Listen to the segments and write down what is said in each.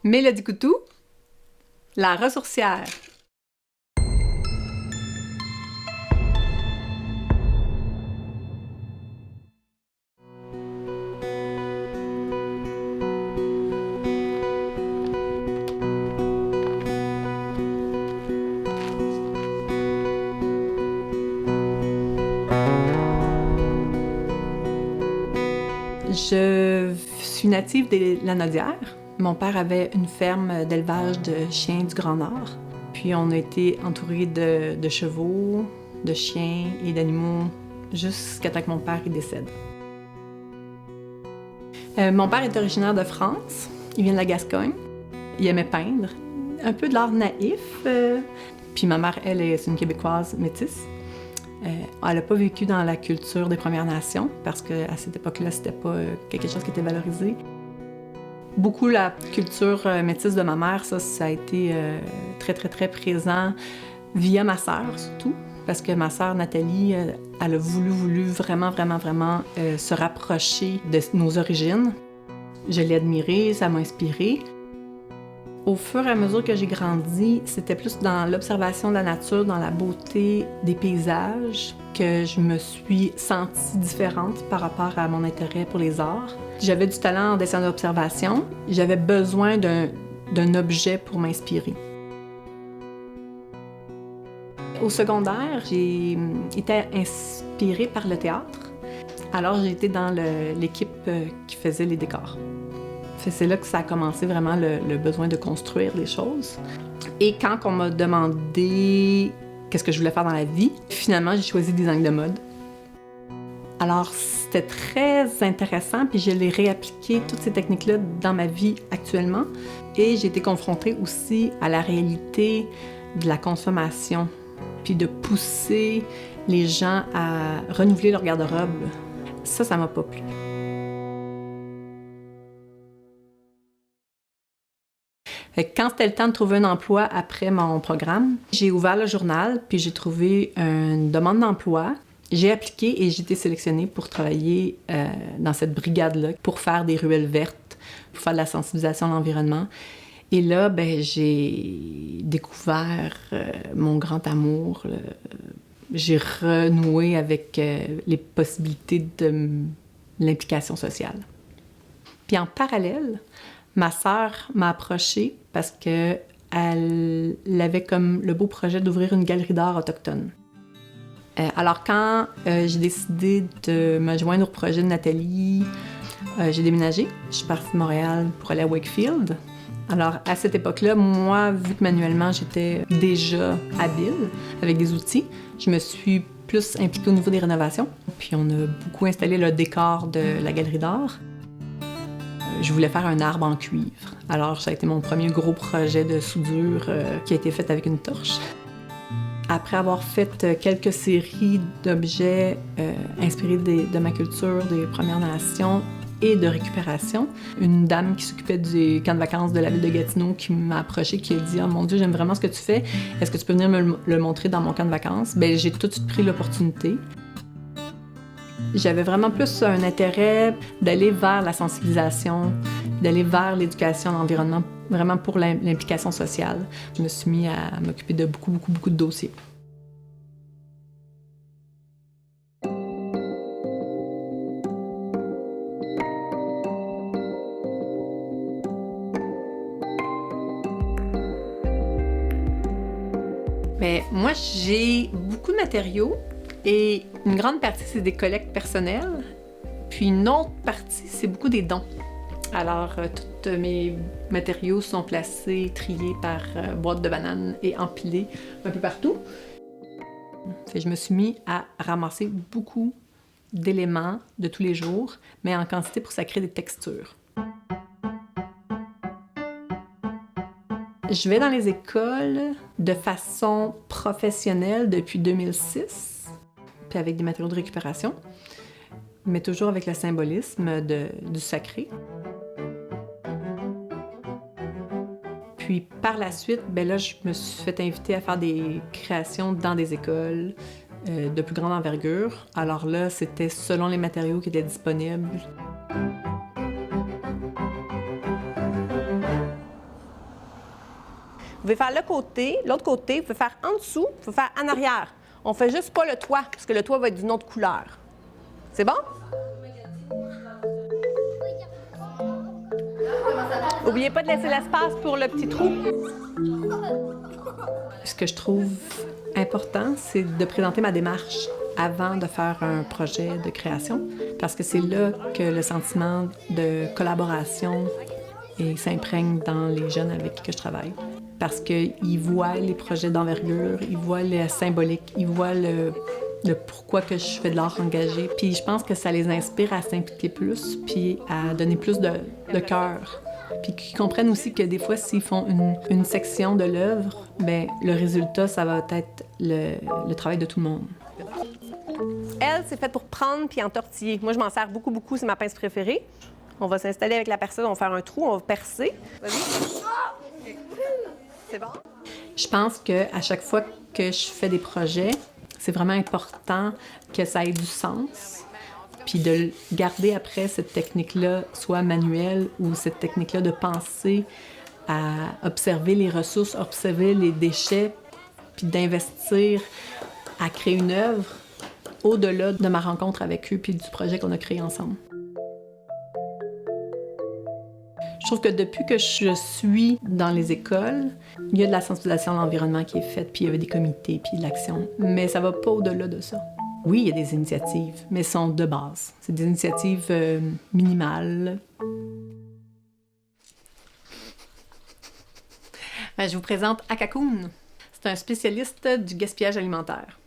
Mélodie Coutou, la ressourcière. Je suis native de Lanaudière. Mon père avait une ferme d'élevage de chiens du Grand Nord. Puis on a été entourés de chevaux, de chiens et d'animaux jusqu'à temps que mon père y décède. Mon père est originaire de France. Il vient de la Gascogne. Il aimait peindre. Un peu de l'art naïf. Puis ma mère, elle, est une Québécoise métisse. Elle n'a pas vécu dans la culture des Premières Nations parce qu'à cette époque-là, c'était pas quelque chose qui était valorisé. Beaucoup la culture métisse de ma mère, ça a été très, très, très présent via ma sœur, surtout. Parce que ma sœur Nathalie, elle a voulu vraiment se rapprocher de nos origines. Je l'ai admirée, ça m'a inspirée. Au fur et à mesure que j'ai grandi, c'était plus dans l'observation de la nature, dans la beauté des paysages, que je me suis sentie différente par rapport à mon intérêt pour les arts. J'avais du talent en dessin d'observation. J'avais besoin d'un objet pour m'inspirer. Au secondaire, j'ai été inspirée par le théâtre. Alors, j'ai été dans l'équipe qui faisait les décors. C'est là que ça a commencé vraiment le besoin de construire des choses. Et quand on m'a demandé qu'est-ce que je voulais faire dans la vie, finalement, j'ai choisi design de mode. Alors, c'était très intéressant, puis je l'ai réappliqué, toutes ces techniques-là, dans ma vie actuellement. Et j'ai été confrontée aussi à la réalité de la consommation, puis de pousser les gens à renouveler leur garde-robe. Ça m'a pas plu. Quand c'était le temps de trouver un emploi après mon programme, j'ai ouvert le journal, puis j'ai trouvé une demande d'emploi. J'ai appliqué et j'ai été sélectionnée pour travailler dans cette brigade-là, pour faire des ruelles vertes, pour faire de la sensibilisation à l'environnement. Et là, j'ai découvert mon grand amour. J'ai renoué avec les possibilités de l'implication sociale. Puis en parallèle, ma sœur m'a approchée parce qu'elle avait comme le beau projet d'ouvrir une galerie d'art autochtone. Alors quand j'ai décidé de me joindre au projet de Nathalie, j'ai déménagé. Je suis partie de Montréal pour aller à Wakefield. Alors à cette époque-là, moi, vu que manuellement j'étais déjà habile avec des outils, je me suis plus impliquée au niveau des rénovations. Puis on a beaucoup installé le décor de la galerie d'art. Je voulais faire un arbre en cuivre. Alors, ça a été mon premier gros projet de soudure qui a été fait avec une torche. Après avoir fait quelques séries d'objets inspirés de ma culture, des Premières Nations et de récupération, une dame qui s'occupait du camp de vacances de la ville de Gatineau qui m'a approchée, qui a dit « Oh mon Dieu, j'aime vraiment ce que tu fais. Est-ce que tu peux venir me le montrer dans mon camp de vacances? » J'ai tout de suite pris l'opportunité. J'avais vraiment plus un intérêt d'aller vers la sensibilisation, d'aller vers l'éducation à l'environnement, vraiment pour l'implication sociale. Je me suis mis à m'occuper de beaucoup de dossiers. Mais moi, j'ai beaucoup de matériaux. Et une grande partie, c'est des collectes personnelles. Puis une autre partie, c'est beaucoup des dons. Alors, tous mes matériaux sont placés, triés par boîtes de bananes et empilés un peu partout. Je me suis mis à ramasser beaucoup d'éléments de tous les jours, mais en quantité pour que ça crée des textures. Je vais dans les écoles de façon professionnelle depuis 2006. Puis avec des matériaux de récupération, mais toujours avec le symbolisme du sacré. Puis par la suite, là, je me suis fait inviter à faire des créations dans des écoles de plus grande envergure. Alors là, c'était selon les matériaux qui étaient disponibles. pouvez faire le côté, l'autre côté, vous pouvez faire en dessous, vous pouvez faire en arrière. On fait juste pas le toit, parce que le toit va être d'une autre couleur. C'est bon? N'oubliez pas de laisser l'espace pour le petit trou. Ce que je trouve important, c'est de présenter ma démarche avant de faire un projet de création, parce que c'est là que le sentiment de collaboration s'imprègne dans les jeunes avec qui je travaille. Parce qu'ils voient les projets d'envergure, ils voient le symbolique, ils voient le pourquoi que je fais de l'art engagé. Puis je pense que ça les inspire à s'impliquer plus, puis à donner plus de cœur. Puis qu'ils comprennent aussi que des fois, s'ils font une section de l'œuvre, bien, le résultat, ça va être le travail de tout le monde. Elle, c'est fait pour prendre puis entortiller. Moi, je m'en sers beaucoup, beaucoup. C'est ma pince préférée. On va s'installer avec la personne, on va faire un trou, on va percer. Vas-y. C'est bon? Je pense qu'à chaque fois que je fais des projets, c'est vraiment important que ça ait du sens, puis de garder après cette technique-là, soit manuelle ou cette technique-là de penser à observer les ressources, observer les déchets, puis d'investir à créer une œuvre au-delà de ma rencontre avec eux puis du projet qu'on a créé ensemble. Je trouve que depuis que je suis dans les écoles, il y a de la sensibilisation à l'environnement qui est faite, puis il y avait des comités, puis de l'action. Mais ça va pas au-delà de ça. Oui, il y a des initiatives, mais elles sont de base. C'est des initiatives minimales. Je vous présente Akakoun. C'est un spécialiste du gaspillage alimentaire.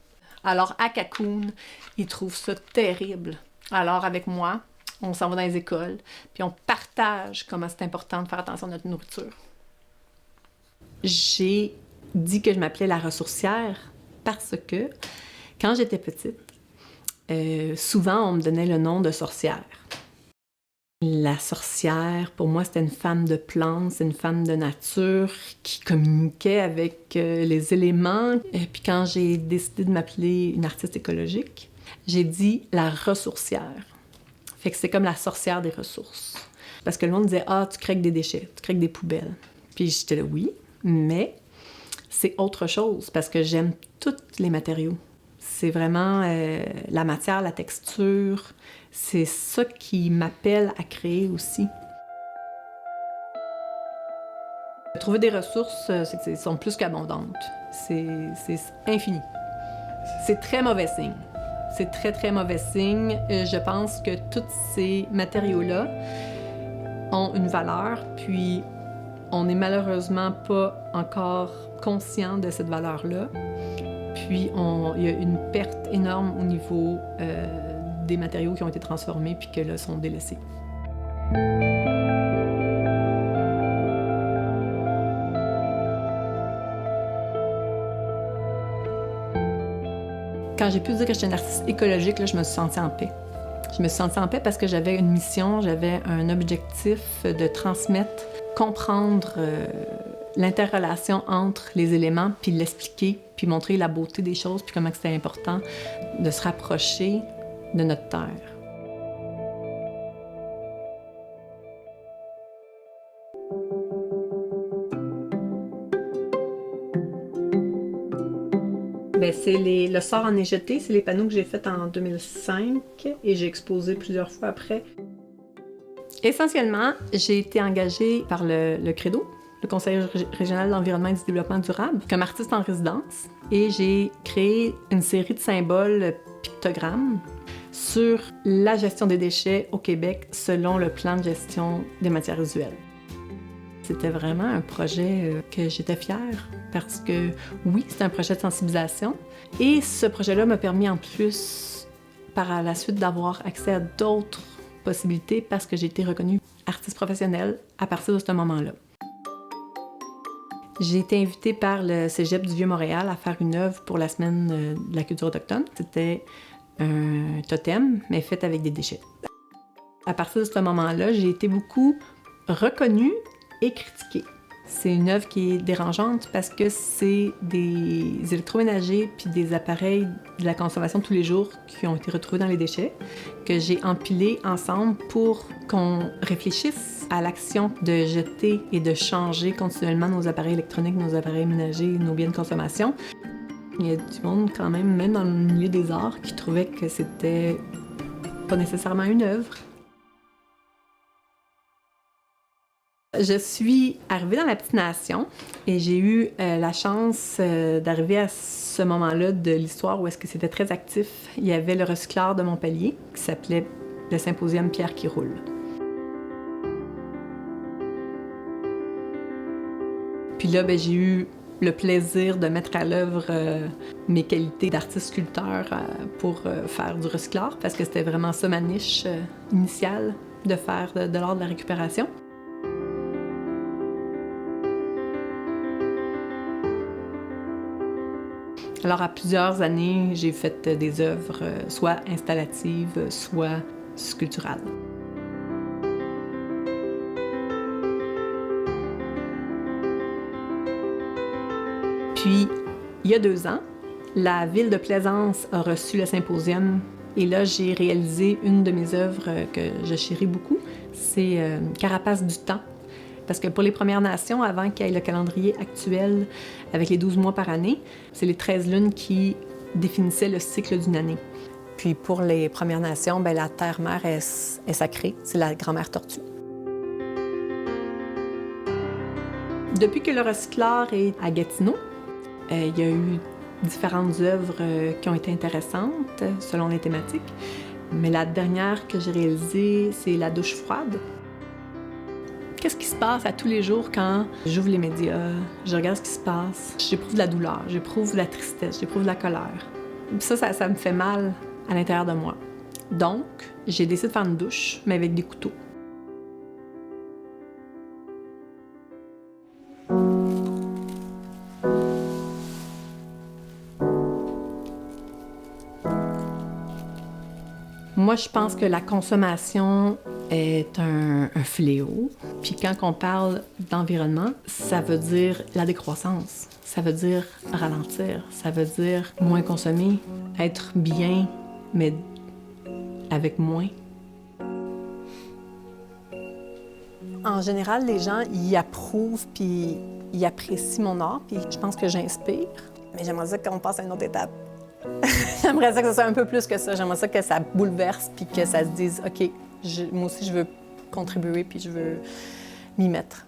Alors, Akakoun, il trouve ça terrible. Alors, avec moi, on s'en va dans les écoles, puis on partage comment c'est important de faire attention à notre nourriture. J'ai dit que je m'appelais la ressourcière parce que, quand j'étais petite, souvent on me donnait le nom de sorcière. La sorcière, pour moi, c'était une femme de plantes, c'est une femme de nature qui communiquait avec les éléments. Et puis quand j'ai décidé de m'appeler une artiste écologique, j'ai dit la ressourcière. Fait que c'est comme la sorcière des ressources. Parce que le monde disait « Ah, tu crées que des déchets, tu crées que des poubelles. » Puis j'étais là « Oui, mais c'est autre chose parce que j'aime tous les matériaux. C'est vraiment la matière, la texture. C'est ça qui m'appelle à créer aussi. Trouver des ressources, c'est qu'elles sont plus qu'abondantes. C'est infini. C'est très mauvais signe. C'est très, très mauvais signe. Je pense que tous ces matériaux-là ont une valeur, puis on n'est malheureusement pas encore conscient de cette valeur-là. Puis il y a une perte énorme au niveau des matériaux qui ont été transformés puis qui là sont délaissés. Quand j'ai pu dire que j'étais une artiste écologique, là, je me suis sentie en paix. Je me suis sentie en paix parce que j'avais une mission, j'avais un objectif de transmettre, comprendre l'interrelation entre les éléments, puis l'expliquer, puis montrer la beauté des choses, puis comment c'était important de se rapprocher de notre terre. Bien, c'est le sort en éjeté, c'est les panneaux que j'ai faits en 2005 et j'ai exposé plusieurs fois après. Essentiellement, j'ai été engagée par le Credo, le Conseil régional de l'environnement et du développement durable, comme artiste en résidence. Et j'ai créé une série de symboles pictogrammes sur la gestion des déchets au Québec selon le plan de gestion des matières usuelles. C'était vraiment un projet que j'étais fière parce que, oui, c'est un projet de sensibilisation. Et ce projet-là m'a permis en plus, par la suite, d'avoir accès à d'autres possibilités parce que j'ai été reconnue artiste professionnelle à partir de ce moment-là. J'ai été invitée par le Cégep du Vieux-Montréal à faire une œuvre pour la Semaine de la culture autochtone. C'était un totem, mais fait avec des déchets. À partir de ce moment-là, j'ai été beaucoup reconnue et critiquée. C'est une œuvre qui est dérangeante parce que c'est des électroménagers puis des appareils de la consommation de tous les jours qui ont été retrouvés dans les déchets, que j'ai empilés ensemble pour qu'on réfléchisse à l'action de jeter et de changer continuellement nos appareils électroniques, nos appareils ménagers, nos biens de consommation. Il y a du monde quand même dans le milieu des arts, qui trouvait que c'était pas nécessairement une œuvre. Je suis arrivée dans la Petite Nation et j'ai eu la chance d'arriver à ce moment-là de l'histoire où est-ce que c'était très actif. Il y avait le recycleur de Montpellier qui s'appelait le Symposium Pierre qui roule. Puis là, j'ai eu le plaisir de mettre à l'œuvre mes qualités d'artiste-sculpteur pour faire du recyclage, parce que c'était vraiment ça ma niche initiale, de faire de l'art de la récupération. Alors, à plusieurs années, j'ai fait des œuvres soit installatives, soit sculpturales. Puis, il y a 2 ans, la ville de Plaisance a reçu le symposium et là, j'ai réalisé une de mes œuvres que je chéris beaucoup. C'est Carapace du temps. Parce que pour les Premières Nations, avant qu'il y ait le calendrier actuel avec les 12 mois par année, c'est les 13 lunes qui définissaient le cycle d'une année. Puis pour les Premières Nations, la terre-mère est sacrée, c'est la grand-mère tortue. Depuis que le recycleur est à Gatineau, il y a eu différentes œuvres qui ont été intéressantes selon les thématiques. Mais la dernière que j'ai réalisée, c'est la douche froide. Qu'est-ce qui se passe à tous les jours quand j'ouvre les médias, je regarde ce qui se passe? J'éprouve de la douleur, j'éprouve de la tristesse, j'éprouve de la colère. Ça me fait mal à l'intérieur de moi. Donc, j'ai décidé de faire une douche, mais avec des couteaux. Moi, je pense que la consommation est un fléau. Puis quand on parle d'environnement, ça veut dire la décroissance. Ça veut dire ralentir. Ça veut dire moins consommer, être bien, mais avec moins. En général, les gens y approuvent puis y apprécient mon art. Puis je pense que j'inspire. Mais j'aimerais ça qu'on passe à une autre étape. J'aimerais ça que ce soit un peu plus que ça. J'aimerais ça que ça bouleverse puis que ça se dise « OK, moi aussi, je veux contribuer puis je veux m'y mettre ».